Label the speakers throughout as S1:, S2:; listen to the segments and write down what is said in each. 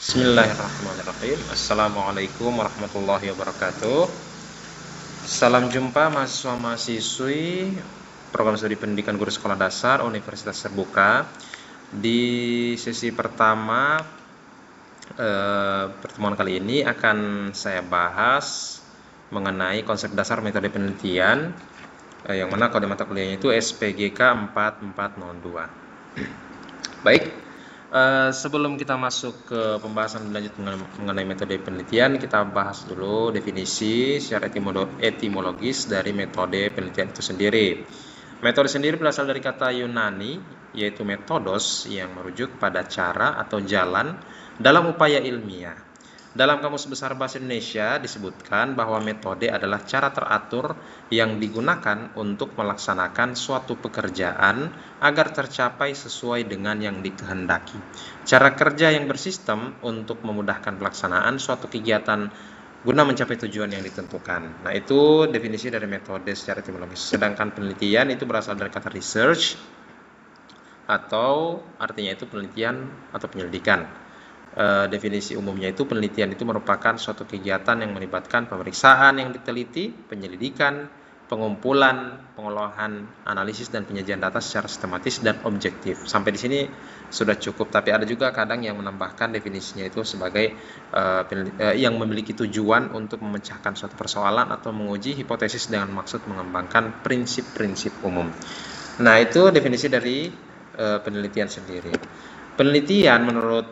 S1: Bismillahirrahmanirrahim. Assalamualaikum warahmatullahi wabarakatuh. Salam jumpa mahasiswa-mahasiswi program studi pendidikan guru sekolah dasar Universitas Terbuka. Di sesi pertama pertemuan kali ini akan saya bahas mengenai konsep dasar metode penelitian, yang mana kode mata kuliahnya itu SPGK 4402. Baik, sebelum kita masuk ke pembahasan lanjut mengenai metode penelitian, kita bahas dulu definisi secara etimologis dari metode penelitian itu sendiri. Metode sendiri berasal dari kata Yunani, yaitu metodos, yang merujuk pada cara atau jalan dalam upaya ilmiah. Dalam Kamus Besar Bahasa Indonesia disebutkan bahwa metode adalah cara teratur yang digunakan untuk melaksanakan suatu pekerjaan agar tercapai sesuai dengan yang dikehendaki. Cara kerja yang bersistem untuk memudahkan pelaksanaan suatu kegiatan guna mencapai tujuan yang ditentukan. Nah, itu definisi dari metode secara etimologis. Sedangkan penelitian itu berasal dari kata research, atau artinya itu penelitian atau penyelidikan. Definisi umumnya itu penelitian itu merupakan suatu kegiatan yang melibatkan pemeriksaan yang diteliti, penyelidikan, pengumpulan, pengolahan, analisis, dan penyajian data secara sistematis dan objektif. Sampai di sini sudah cukup, tapi ada juga kadang yang menambahkan definisinya itu sebagai yang memiliki tujuan untuk memecahkan suatu persoalan atau menguji hipotesis dengan maksud mengembangkan prinsip-prinsip umum. Nah, itu definisi dari penelitian sendiri. Penelitian menurut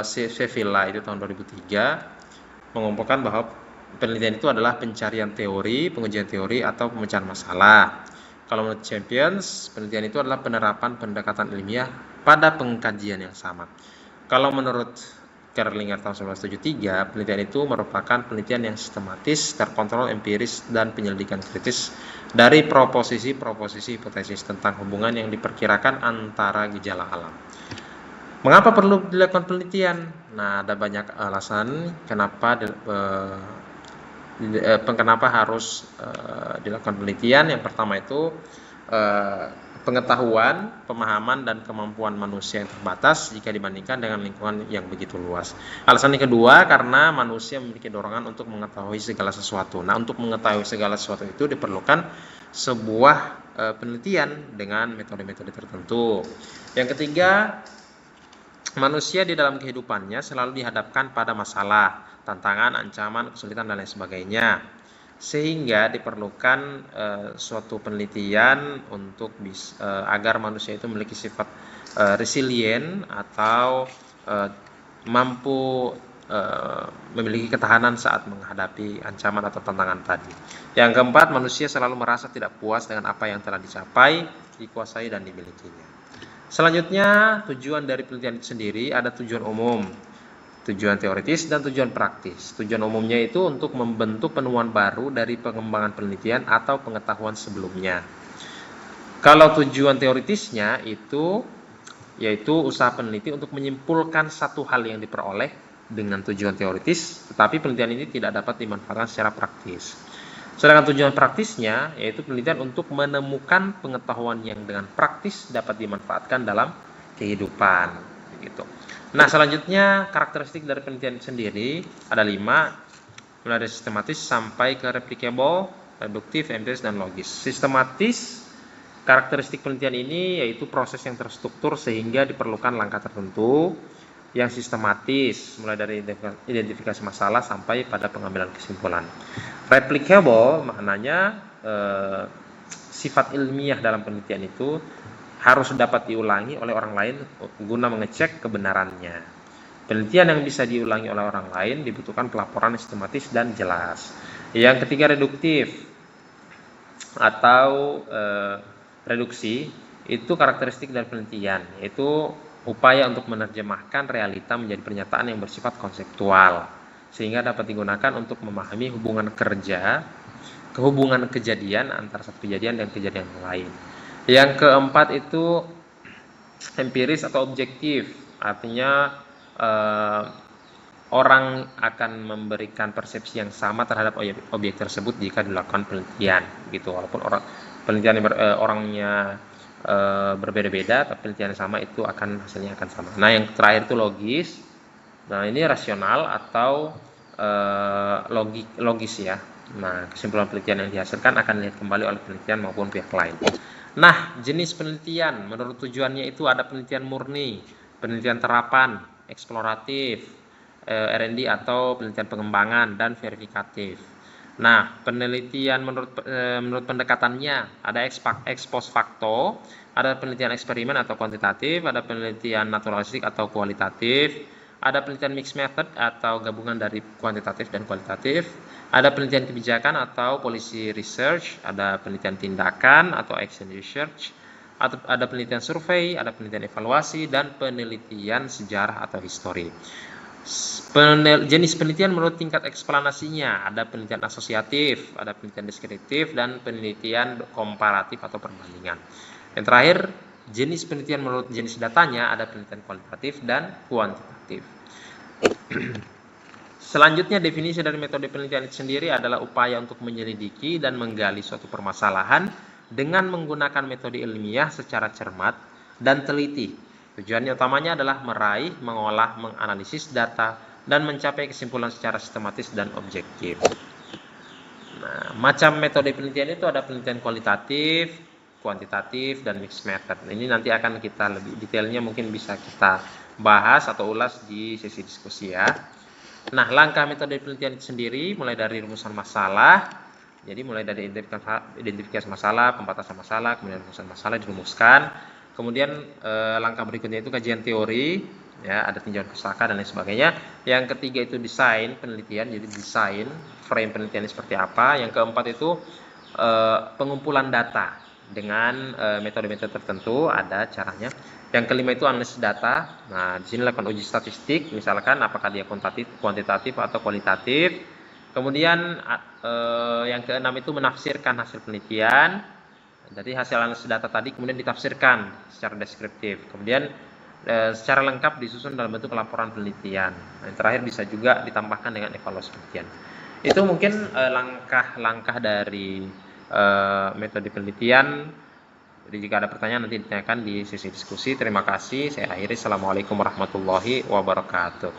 S1: Sevilla itu tahun 2003 mengumpulkan bahwa penelitian itu adalah pencarian teori, pengujian teori, atau pemecahan masalah. Kalau menurut Champions, penelitian itu adalah penerapan pendekatan ilmiah pada pengkajian yang sama. Kalau menurut Kerlinger tahun 1973, penelitian itu merupakan penelitian yang sistematis, terkontrol, empiris, dan penyelidikan kritis dari proposisi-proposisi hipotesis tentang hubungan yang diperkirakan antara gejala alam. Mengapa perlu dilakukan penelitian? Nah, ada banyak alasan kenapa harus dilakukan penelitian. Yang pertama itu pengetahuan, pemahaman, dan kemampuan manusia yang terbatas jika dibandingkan dengan lingkungan yang begitu luas. Alasan yang kedua, karena manusia memiliki dorongan untuk mengetahui segala sesuatu. Nah, untuk mengetahui segala sesuatu itu diperlukan sebuah penelitian dengan metode-metode tertentu. Yang ketiga, manusia di dalam kehidupannya selalu dihadapkan pada masalah, tantangan, ancaman, kesulitan, dan lain sebagainya. Sehingga diperlukan suatu penelitian untuk agar manusia itu memiliki sifat resilient atau mampu memiliki ketahanan saat menghadapi ancaman atau tantangan tadi. Yang keempat, manusia selalu merasa tidak puas dengan apa yang telah dicapai, dikuasai, dan dimilikinya. Selanjutnya, tujuan dari penelitian itu sendiri ada tujuan umum, tujuan teoritis, dan tujuan praktis. Tujuan umumnya itu untuk membentuk penemuan baru dari pengembangan penelitian atau pengetahuan sebelumnya. Kalau tujuan teoritisnya itu yaitu usaha peneliti untuk menyimpulkan satu hal yang diperoleh dengan tujuan teoritis, tetapi penelitian ini tidak dapat dimanfaatkan secara praktis. Sedangkan tujuan praktisnya yaitu penelitian untuk menemukan pengetahuan yang dengan praktis dapat dimanfaatkan dalam kehidupan. Begitu. Nah, selanjutnya karakteristik dari penelitian sendiri ada 5, mulai dari sistematis sampai ke replicable, reduktif, empiris, dan logis. Sistematis, karakteristik penelitian ini yaitu proses yang terstruktur sehingga diperlukan langkah tertentu yang sistematis, mulai dari identifikasi masalah sampai pada pengambilan kesimpulan. Replicable maknanya sifat ilmiah dalam penelitian itu harus dapat diulangi oleh orang lain guna mengecek kebenarannya. Penelitian yang bisa diulangi oleh orang lain dibutuhkan pelaporan yang sistematis dan jelas. Yang ketiga, reduktif atau reduksi itu karakteristik dari penelitian, yaitu upaya untuk menerjemahkan realita menjadi pernyataan yang bersifat konseptual sehingga dapat digunakan untuk memahami hubungan kejadian antara satu kejadian dan kejadian lain. Yang keempat itu empiris atau objektif, artinya orang akan memberikan persepsi yang sama terhadap objek tersebut jika dilakukan penelitian, gitu. Walaupun orangnya berbeda-beda, tapi penelitian yang sama itu hasilnya akan sama. Nah, yang terakhir itu logis. Nah, ini rasional atau logis ya. Nah, kesimpulan penelitian yang dihasilkan akan dilihat kembali oleh penelitian maupun pihak lain. Nah, jenis penelitian menurut tujuannya itu ada penelitian murni, penelitian terapan, eksploratif, R&D atau penelitian pengembangan, dan verifikatif. Nah, penelitian menurut pendekatannya ada ex post facto, ada penelitian eksperimen atau kuantitatif, ada penelitian naturalistik atau kualitatif, ada penelitian mixed method atau gabungan dari kuantitatif dan kualitatif, ada penelitian kebijakan atau policy research, ada penelitian tindakan atau action research, ada penelitian survei, ada penelitian evaluasi, dan penelitian sejarah atau histori. Jenis penelitian menurut tingkat eksplanasinya, ada penelitian asosiatif, ada penelitian deskriptif, dan penelitian komparatif atau perbandingan. Yang terakhir, jenis penelitian menurut jenis datanya, ada penelitian kualitatif dan kuantitatif. Selanjutnya, definisi dari metode penelitian itu sendiri adalah upaya untuk menyelidiki dan menggali suatu permasalahan dengan menggunakan metode ilmiah secara cermat dan teliti. Tujuannya utamanya adalah meraih, mengolah, menganalisis data, dan mencapai kesimpulan secara sistematis dan objektif. Nah, macam metode penelitian itu ada penelitian kualitatif, kuantitatif, dan mixed method. Ini nanti akan kita lebih detailnya mungkin bisa kita bahas atau ulas di sesi diskusi ya. Nah, langkah metode penelitian itu sendiri mulai dari rumusan masalah, jadi mulai dari identifikasi masalah, pembatasan masalah, kemudian rumusan masalah dirumuskan. Kemudian langkah berikutnya itu kajian teori, ya, ada tinjauan pustaka dan lain sebagainya. Yang ketiga itu desain penelitian, jadi desain frame penelitiannya seperti apa. Yang keempat itu pengumpulan data dengan metode-metode tertentu, ada caranya. Yang kelima itu analisis data. Nah, di sini lakukan uji statistik, misalkan apakah dia kuantitatif atau kualitatif. Kemudian yang keenam itu menafsirkan hasil penelitian. Jadi hasil analisis data tadi kemudian ditafsirkan secara deskriptif. Kemudian secara lengkap disusun dalam bentuk laporan penelitian. Nah, yang terakhir bisa juga ditambahkan dengan evaluasi penelitian. Itu mungkin langkah-langkah dari metode penelitian. Jadi jika ada pertanyaan nanti ditanyakan di sesi diskusi. Terima kasih. Saya akhiri. Assalamualaikum warahmatullahi wabarakatuh.